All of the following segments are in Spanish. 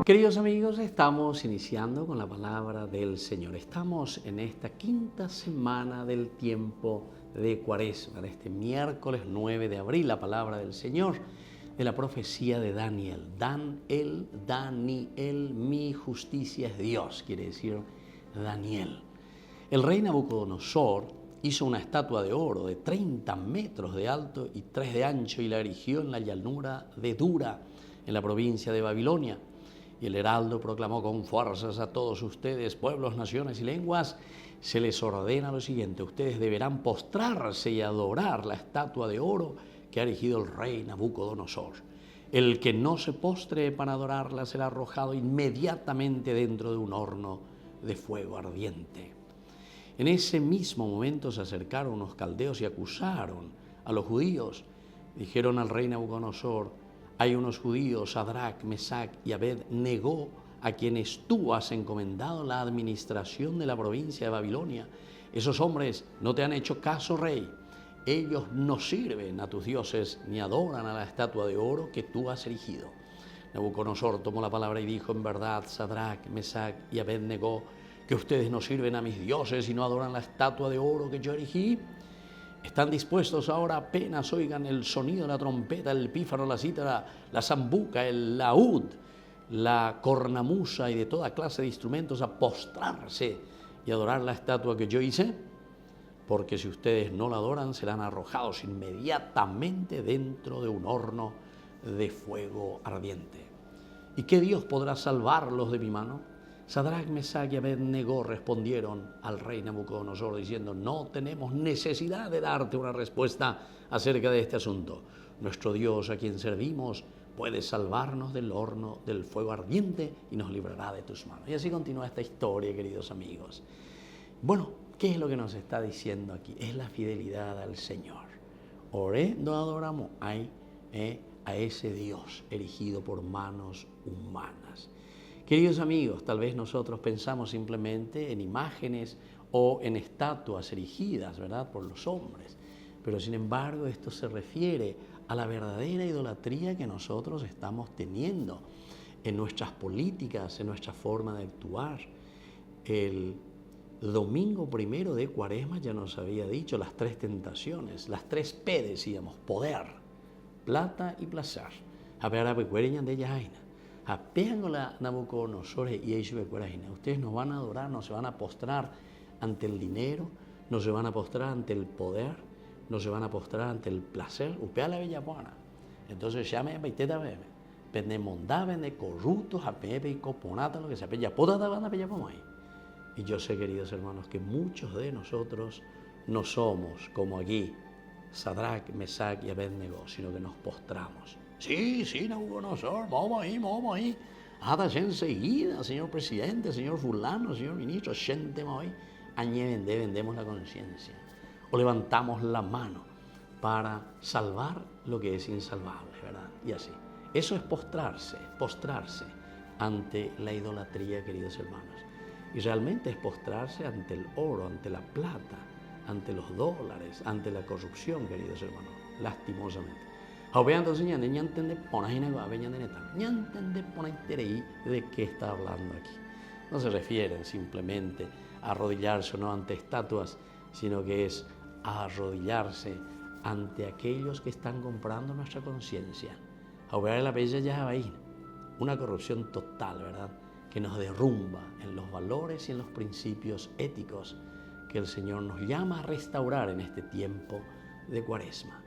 Queridos amigos, estamos iniciando con la palabra del Señor. Estamos en esta quinta semana del tiempo de Cuaresma, de este miércoles 9 de abril, la palabra del Señor de la profecía de Daniel. Daniel, mi justicia es Dios, quiere decir Daniel. El rey Nabucodonosor hizo una estatua de oro de 30 metros de alto y 3 de ancho y la erigió en la llanura de Dura, en la provincia de Babilonia. Y el heraldo proclamó con fuerzas a todos ustedes, pueblos, naciones y lenguas, se les ordena lo siguiente: ustedes deberán postrarse y adorar la estatua de oro que ha erigido el rey Nabucodonosor. El que no se postre para adorarla será arrojado inmediatamente dentro de un horno de fuego ardiente. En ese mismo momento se acercaron unos caldeos y acusaron a los judíos. Dijeron al rey Nabucodonosor: hay unos judíos, Sadrac, Mesac y Abed-Negó, a quienes tú has encomendado la administración de la provincia de Babilonia. Esos hombres no te han hecho caso, rey. Ellos no sirven a tus dioses ni adoran a la estatua de oro que tú has erigido. Nabucodonosor tomó la palabra y dijo: en verdad, Sadrac, Mesac y Abed-Negó, que ustedes no sirven a mis dioses y no adoran la estatua de oro que yo erigí. ¿Están dispuestos ahora, apenas oigan el sonido de la trompeta, el pífano, la cítara, la zambuca, el laúd, la cornamusa y de toda clase de instrumentos, a postrarse y adorar la estatua que yo hice? Porque si ustedes no la adoran, serán arrojados inmediatamente dentro de un horno de fuego ardiente. ¿Y qué Dios podrá salvarlos de mi mano? Sadrac, Mesac y Abed-Negó respondieron al rey Nabucodonosor diciendo: no tenemos necesidad de darte una respuesta acerca de este asunto. Nuestro Dios, a quien servimos, puede salvarnos del horno del fuego ardiente y nos librará de tus manos. Y así continúa esta historia, queridos amigos. Bueno, ¿qué es lo que nos está diciendo aquí? Es la fidelidad al Señor. No adoramos a ese Dios erigido por manos humanas. Queridos amigos, tal vez nosotros pensamos simplemente en imágenes o en estatuas erigidas, ¿verdad?, por los hombres. Pero sin embargo, esto se refiere a la verdadera idolatría que nosotros estamos teniendo en nuestras políticas, en nuestra forma de actuar. El domingo primero de Cuaresma ya nos había dicho las 3 tentaciones, las 3 P, decíamos: poder, plata y placer. Ustedes nos van a adorar, no se van a postrar ante el dinero, no se van a postrar ante el poder, no se van a postrar ante el placer. Entonces ya me baiteta bebe. Pendemondaben de corruptos a pepe y coponata, lo que sea. Y yo sé, queridos hermanos, que muchos de nosotros no somos como aquí, Sadrac, Mesac y Abed-Negó, sino que nos postramos. Sí, Nabucodonosor, vamos ahí. Hasta enseguida, señor presidente, señor fulano, señor ministro, ahí. Vendemos la conciencia. O levantamos la mano para salvar lo que es insalvable, ¿verdad? Y así. Eso es postrarse ante la idolatría, queridos hermanos. Y realmente es postrarse ante el oro, ante la plata, ante los dólares, ante la corrupción, queridos hermanos, lastimosamente. ¿De qué está hablando aquí? No se refieren simplemente a arrodillarse o no ante estatuas, sino que es a arrodillarse ante aquellos que están comprando nuestra conciencia. Una corrupción total, ¿verdad?, que nos derrumba en los valores y en los principios éticos que el Señor nos llama a restaurar en este tiempo de Cuaresma.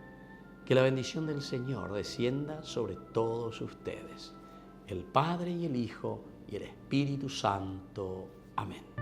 Que la bendición del Señor descienda sobre todos ustedes, el Padre y el Hijo y el Espíritu Santo. Amén.